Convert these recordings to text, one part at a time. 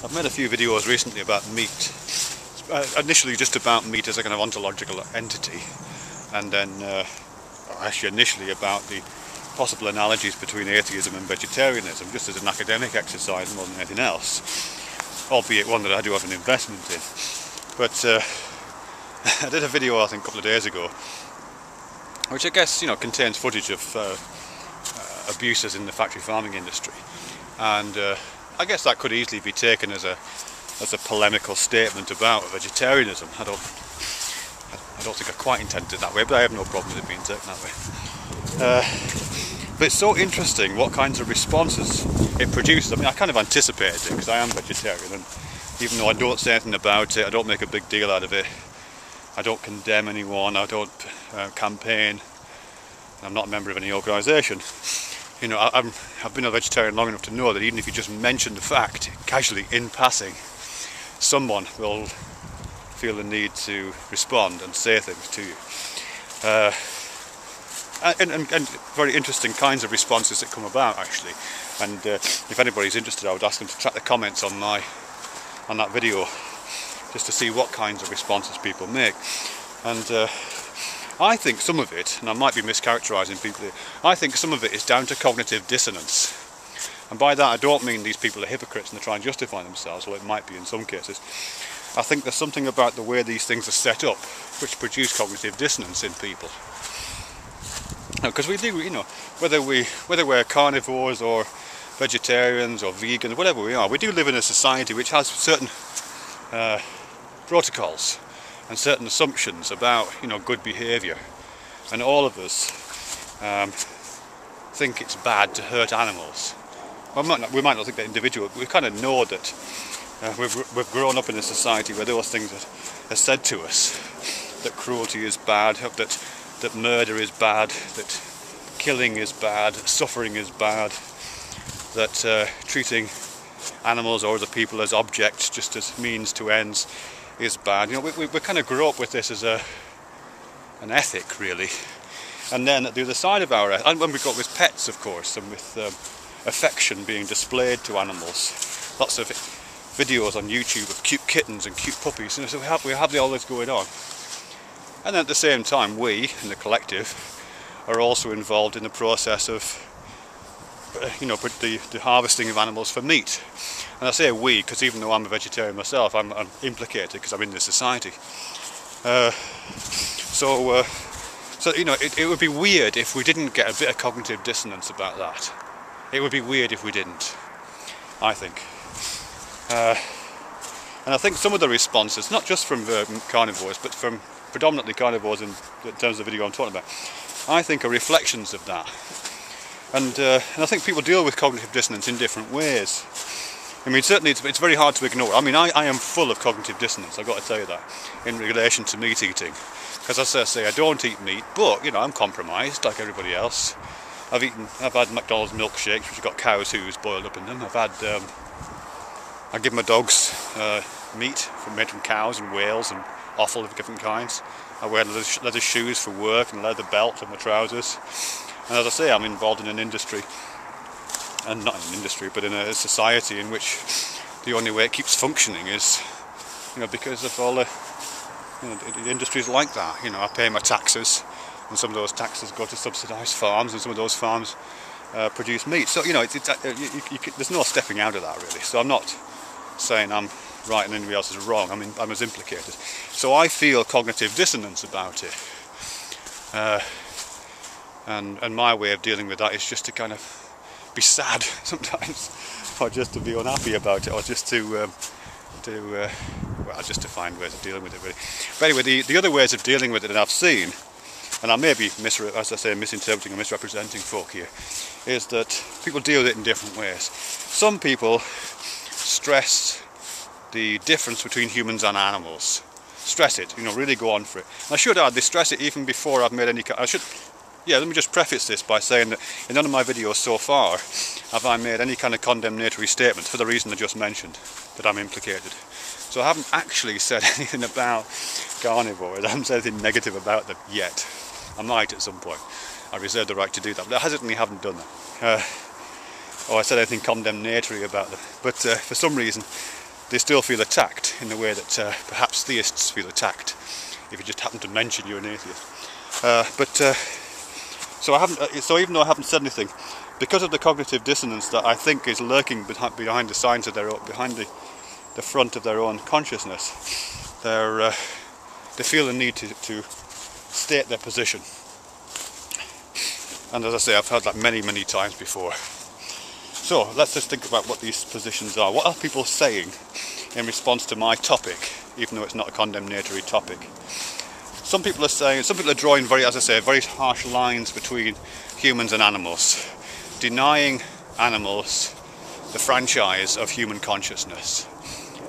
I've made a few videos recently about meat. Initially just about meat as a kind of ontological entity, and then actually initially about the possible analogies between atheism and vegetarianism, just as an academic exercise more than anything else, albeit one that I do have an investment in. But I did a video I think a couple of days ago, which I guess contains footage of abuses in the factory farming industry, and I guess that could easily be taken as a polemical statement about vegetarianism. I don't think I quite intended it that way, but I have no problem with it being taken that way. But it's so interesting what kinds of responses it produces. I mean, I kind of anticipated it because I am vegetarian, and even though I don't say anything about it, I don't make a big deal out of it, I don't condemn anyone, I don't campaign, I'm not a member of any organisation. I've been a vegetarian long enough to know that even if you just mention the fact, casually, in passing, someone will feel the need to respond and say things to you. And very interesting kinds of responses that come about, actually. And if anybody's interested, I would ask them to track the comments on that video, just to see what kinds of responses people make. And I think some of it, and I might be mischaracterising people here, I think some of it is down to cognitive dissonance. And by that I don't mean these people are hypocrites and they try and justify themselves, well it might be in some cases. I think there's something about the way these things are set up which produce cognitive dissonance in people. Because we do, whether we're carnivores or vegetarians or vegans, whatever we are, we do live in a society which has certain protocols and certain assumptions about good behaviour, and all of us think it's bad to hurt animals. Well, we might not think that individual, but we kind of know that we've grown up in a society where those things are said to us, that cruelty is bad, that murder is bad, that killing is bad, that suffering is bad, that treating animals or other people as objects, just as means to ends, is bad. We kind of grow up with this as an ethic, really. And then at the other side of our ethic, and when we go with pets, of course, and with affection being displayed to animals, lots of videos on YouTube of cute kittens and cute puppies, so we have all this going on. And then at the same time, we, in the collective, are also involved in the process of the harvesting of animals for meat. And I say we because even though I'm a vegetarian myself, I'm implicated because I'm in this society. So it would be weird if we didn't get a bit of cognitive dissonance about that. It would be weird if we didn't, I think. And I think some of the responses, not just from carnivores, but from predominantly carnivores in terms of the video I'm talking about, I think are reflections of that. And I think people deal with cognitive dissonance in different ways. I mean, certainly it's very hard to ignore. I mean, I am full of cognitive dissonance, I've got to tell you that, in relation to meat eating. Because as I say, I don't eat meat, but, I'm compromised like everybody else. I've had McDonald's milkshakes, which have got cow's hooves boiled up in them. I give my dogs meat made from cows and whales and offal of different kinds. I wear leather shoes for work and leather belt on my trousers. And as I say, I'm involved in an industry, and not in an industry, but in a society in which the only way it keeps functioning is, because of all the industries like that. I pay my taxes, and some of those taxes go to subsidised farms, and some of those farms produce meat. So there's no stepping out of that really. So I'm not saying I'm right and anybody else is wrong. I mean, I'm as implicated. So I feel cognitive dissonance about it. And my way of dealing with that is just to kind of be sad sometimes, or just to be unhappy about it, or just to find ways of dealing with it really. But anyway, the other ways of dealing with it that I've seen, and I may be misinterpreting or misrepresenting folk here, is that people deal with it in different ways. Some people stress the difference between humans and animals. Stress it, really go on for it. And I should add, they stress it even before I've made any... let me just preface this by saying that in none of my videos so far have I made any kind of condemnatory statement for the reason I just mentioned, that I'm implicated. So I haven't actually said anything about carnivores, I haven't said anything negative about them yet. I might at some point. I reserve the right to do that, but I hesitantly haven't done that. Or I said anything condemnatory about them. But for some reason, they still feel attacked in the way that perhaps theists feel attacked if you just happen to mention you're an atheist. So even though I haven't said anything, because of the cognitive dissonance that I think is lurking behind the signs of their own, behind the front of their own consciousness, they feel the need to state their position. And as I say, I've heard that many times before. So let's just think about what these positions are. What are people saying in response to my topic, even though it's not a condemnatory topic? Some people are drawing very harsh lines between humans and animals, denying animals the franchise of human consciousness,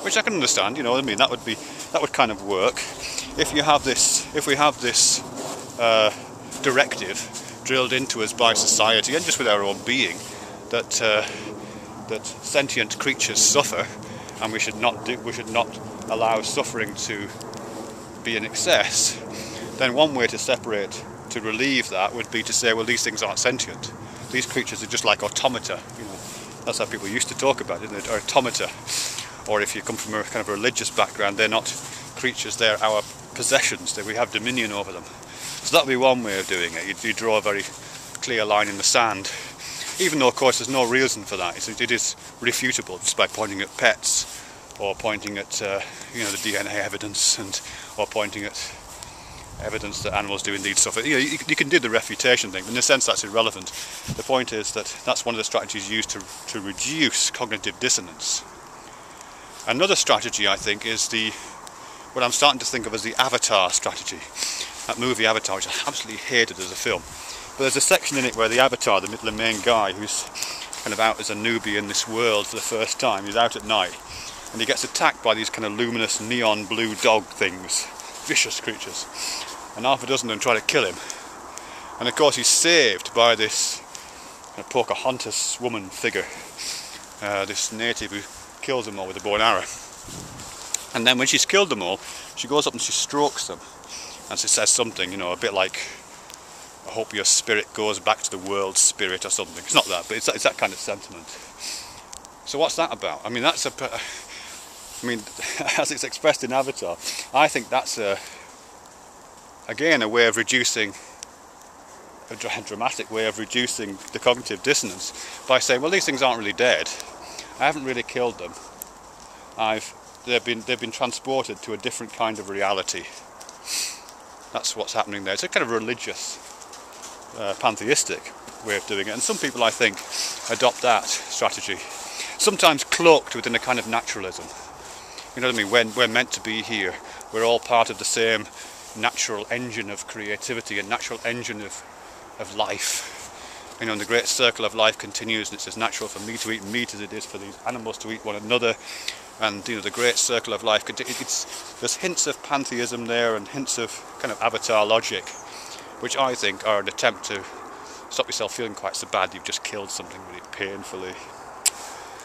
which I can understand. You know what I mean? That would kind of work if we have this directive drilled into us by society and just with our own being that sentient creatures suffer, and we should not allow suffering to be in excess. Then one way to relieve that would be to say, well, these things aren't sentient. These creatures are just like automata. You know, that's how people used to talk about it, isn't it? Or automata. Or if you come from a kind of religious background, they're not creatures, they're our possessions, that we have dominion over them. So that would be one way of doing it. You draw a very clear line in the sand. Even though, of course, there's no reason for that. It is refutable just by pointing at pets, or pointing at the DNA evidence, or pointing at evidence that animals do indeed suffer. You can do the refutation thing, but in a sense that's irrelevant. The point is that that's one of the strategies used to reduce cognitive dissonance. Another strategy, I think, is what I'm starting to think of as the Avatar strategy. That movie Avatar, which I absolutely hated as a film. But there's a section in it where the Avatar, the main guy, who's kind of out as a newbie in this world for the first time, he's out at night, and he gets attacked by these kind of luminous neon blue dog things, vicious creatures, and half a dozen of them try to kill him. And of course he's saved by this kind of Pocahontas woman figure, this native who kills them all with a bow and arrow. And then when she's killed them all, she goes up and she strokes them, and she says something, a bit like, I hope your spirit goes back to the world spirit, or something. It's not that, but it's that kind of sentiment. So what's that about? I mean, as it's expressed in Avatar, I think that's again a way of reducing, a dramatic way of reducing the cognitive dissonance by saying, well, these things aren't really dead. I haven't really killed them. They've been transported to a different kind of reality. That's what's happening there. It's a kind of religious, pantheistic way of doing it, and some people, I think, adopt that strategy, sometimes cloaked within a kind of naturalism. You know what I mean? We're meant to be here. We're all part of the same natural engine of creativity and natural engine of life. And the great circle of life continues, and it's as natural for me to eat meat as it is for these animals to eat one another. And the great circle of life, there's hints of pantheism there and hints of kind of Avatar logic, which I think are an attempt to stop yourself feeling quite so bad you've just killed something really painfully.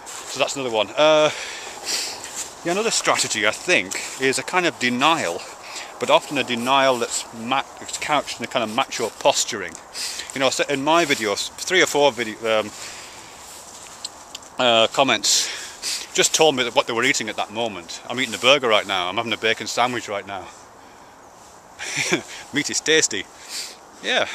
So that's another one. Another strategy, I think, is a kind of denial, but often a denial that's couched in a kind of macho posturing. So in my videos, 3 or 4 comments just told me that what they were eating at that moment. I'm eating a burger right now, I'm having a bacon sandwich right now. Meat is tasty. Yeah.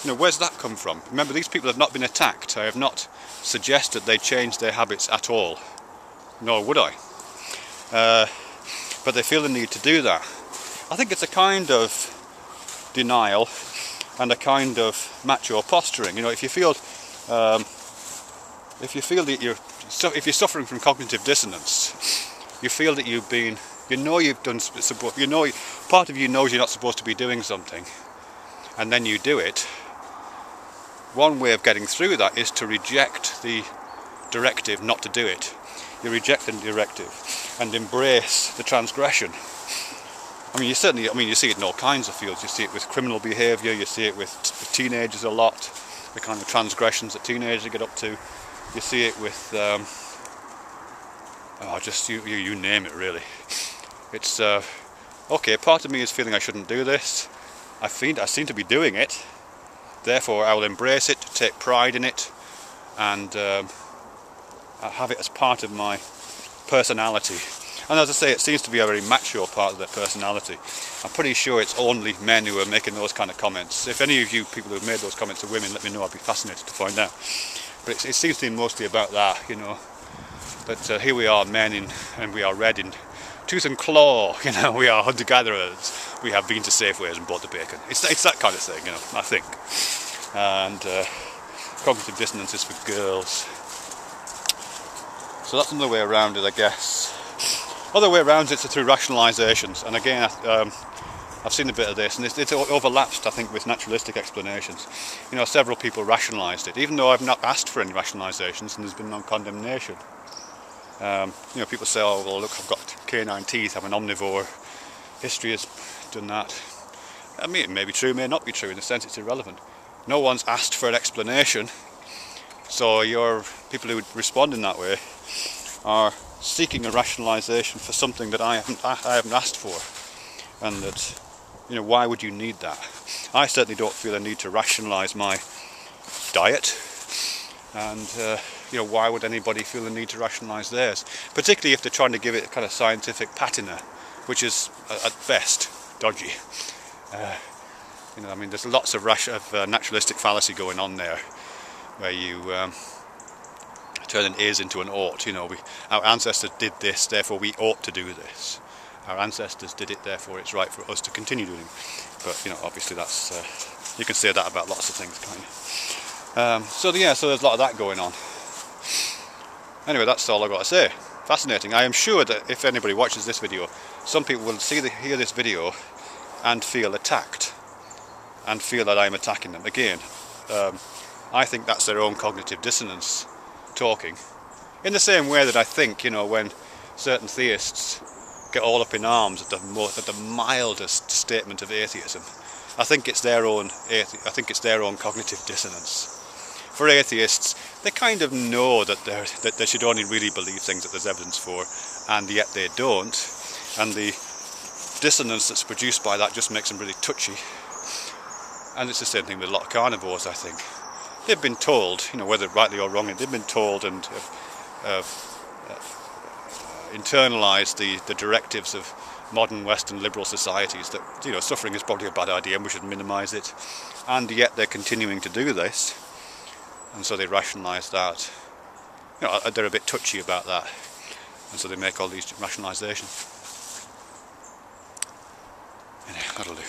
Where's that come from? Remember, these people have not been attacked. I have not suggested they change their habits at all. Nor would I. But they feel the need to do that. I think it's a kind of denial and a kind of macho posturing. If you feel that if you're suffering from cognitive dissonance, you feel that you've been, part of you knows you're not supposed to be doing something, and then you do it. One way of getting through that is to reject the directive not to do it. You reject the directive and embrace the transgression. You see it in all kinds of fields. You see it with criminal behaviour, you see it with teenagers a lot, the kind of transgressions that teenagers get up to. You see it with, you name it really. It's, okay, part of me is feeling I shouldn't do this. I seem to be doing it. Therefore I will embrace it, take pride in it, and have it as part of my personality. And as I say, it seems to be a very macho part of their personality. I'm pretty sure it's only men who are making those kind of comments. If any of you people who've made those comments are women, let me know. I'd be fascinated to find out. But it seems to be mostly about that, you know, that here we are, men, and we are red in tooth and claw, you know, we are hunter-gatherers. We have been to Safeways and bought the bacon. It's that kind of thing, you know, I think. And cognitive dissonance is for girls. So that's another way around it, I guess. Other way around it's through rationalisations, and again I've seen a bit of this, and it overlaps, I think, with naturalistic explanations. You know, several people rationalised it, even though I've not asked for any rationalisations and there's been no condemnation. You know, people say, oh well, look, I've got canine teeth, I'm an omnivore, history has done that. I mean, it may be true, may not be true, in the sense it's irrelevant. No one's asked for an explanation, so your people who would respond in that way are seeking a rationalisation for something that I haven't asked for, and that, you know, why would you need that? I certainly don't feel a need to rationalise my diet, and you know, why would anybody feel the need to rationalise theirs? Particularly if they're trying to give it a kind of scientific patina, which is at best dodgy. You know, I mean, there's lots of naturalistic fallacy going on there, where you turn an is into an ought. You know, our ancestors did this, therefore we ought to do this. Our ancestors did it, therefore it's right for us to continue doing it. But you know, obviously that's you can say that about lots of things, kind of. So there's a lot of that going on. Anyway, that's all I've got to say. Fascinating. I am sure that if anybody watches this video, some people will hear this video and feel attacked, and feel that I'm attacking them. Again, I think that's their own cognitive dissonance talking. In the same way that I think, you know, when certain theists get all up in arms at the mildest statement of atheism, I think it's their own cognitive dissonance. For atheists, they kind of know that they should only really believe things that there's evidence for, and yet they don't. And the dissonance that's produced by that just makes them really touchy. And it's the same thing with a lot of carnivores, I think. They've been told, you know, whether rightly or wrongly, they've been told and internalised the directives of modern Western liberal societies that, you know, suffering is probably a bad idea and we should minimise it. And yet they're continuing to do this. And so they rationalise that. You know, they're a bit touchy about that. And so they make all these rationalisations. Anyway, that'll do.